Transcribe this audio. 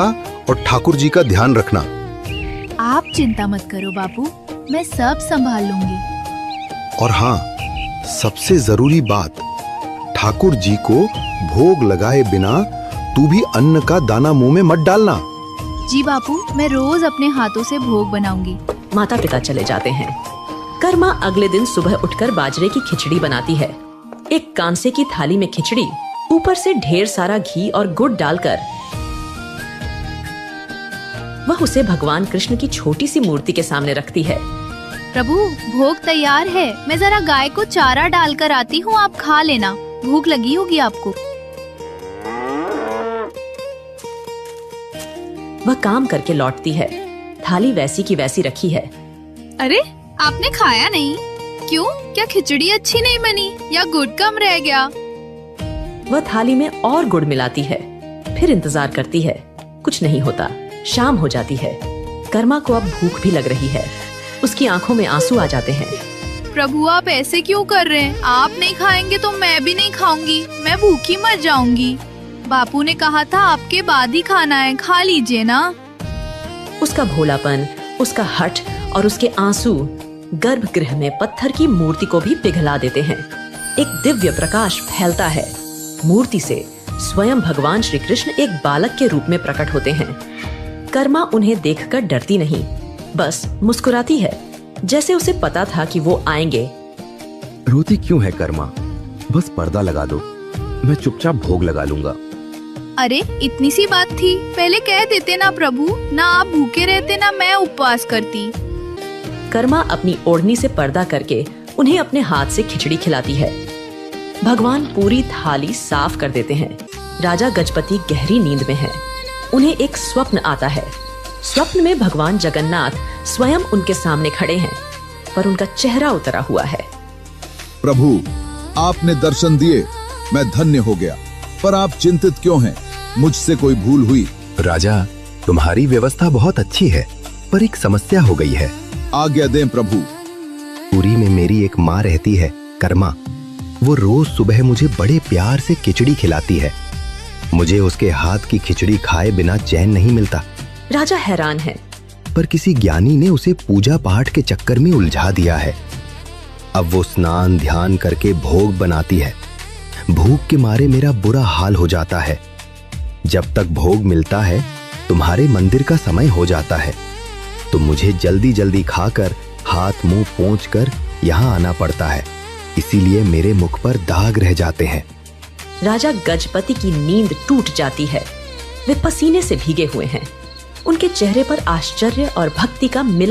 और ठाकुर जी का ध्यान रखना। आप चिंता मत करो बापू, मैं सब संभाल लूंगी। और हाँ, सबसे जरूरी बात, ठाकुर जी को भोग लगाए बिना तू भी अन्न का दाना मुंह में मत डालना। जी बापू, मैं रोज अपने हाथों से भोग बनाऊंगी। माता पिता चले जाते हैं। कर्मा अगले दिन सुबह उठकर बाजरे की खिचड़ी बनाती है। एक कांसे की थाली में खिचड़ी, ऊपर से ढेर सारा घी और गुड़ डालकर वह उसे भगवान कृष्ण की छोटी सी मूर्ति के सामने रखती है। प्रभु, भोग तैयार है, मैं जरा गाय को चारा डालकर आती हूँ, आप खा लेना, भूख लगी होगी आपको। वह काम करके लौटती है। थाली वैसी की वैसी रखी है। अरे, आपने खाया नहीं? क्यों? क्या खिचड़ी अच्छी नहीं बनी या गुड़ कम रह गया? वह थाली में और गुड़ मिलाती है। फिर इंतजार करती है, कुछ नहीं होता। शाम हो जाती है। कर्मा को अब भूख भी लग रही है। उसकी आंखों में आंसू आ जाते हैं। प्रभु, आप ऐसे क्यों कर रहे हैं? आप नहीं खाएंगे तो मैं भी नहीं खाऊंगी, मैं भूखी मर जाऊंगी। बापू ने कहा था आपके बाद ही खाना है, खा लीजिए ना। उसका भोलापन, उसका हठ और उसके आंसू गर्भगृह में पत्थर की मूर्ति को भी पिघला देते हैं। एक दिव्य प्रकाश फैलता है। मूर्ति से स्वयं भगवान श्री कृष्ण एक बालक के रूप में प्रकट होते हैं। कर्मा उन्हें देखकर डरती नहीं, बस मुस्कुराती है, जैसे उसे पता था कि वो आएंगे। रोती क्यों है कर्मा? बस पर्दा लगा दो, मैं चुपचाप भोग लगा लूंगा। अरे, इतनी सी बात थी, पहले कह देते ना प्रभु, ना आप भूखे रहते ना मैं उपवास करती। कर्मा अपनी ओढ़नी से पर्दा करके उन्हें अपने हाथ से खिचड़ी खिलाती है। भगवान पूरी थाली साफ कर देते हैं। राजा गजपति गहरी नींद में है। उन्हें एक स्वप्न आता है। स्वप्न में भगवान जगन्नाथ स्वयं उनके सामने खड़े हैं, पर उनका चेहरा उतरा हुआ है। प्रभु, आपने दर्शन दिए, मैं धन्य हो गया, पर आप चिंतित क्यों हैं? मुझसे कोई भूल हुई? राजा, तुम्हारी व्यवस्था बहुत अच्छी है, पर एक समस्या हो गई है। आज्ञा दें प्रभु। पुरी में मेरी एक माँ रहती है, कर्मा। वो रोज सुबह मुझे बड़े प्यार से खिचड़ी खिलाती है। मुझे उसके हाथ की खिचड़ी खाए बिना चैन नहीं मिलता। राजा हैरान है। पर किसी ज्ञानी ने उसे पूजा पाठ के चक्कर में उलझा दिया है। अब वो स्नान ध्यान करके भोग बनाती है। भूख के मारे मेरा बुरा हाल हो जाता है। जब तक भोग मिलता है, तुम्हारे मंदिर का समय हो जाता है, तो मुझे जल्दी जल्दी खाकर हाथ मुंह पोंछकर यहाँ आना पड़ता है। इसीलिए मेरे मुख पर दाग रह जाते हैं। राजा गजपति की नींद टूट जाती है। वे पसीने से भीगे हुए हैं। उनके चेहरे पर आश्चर्य और भक्ति का मिला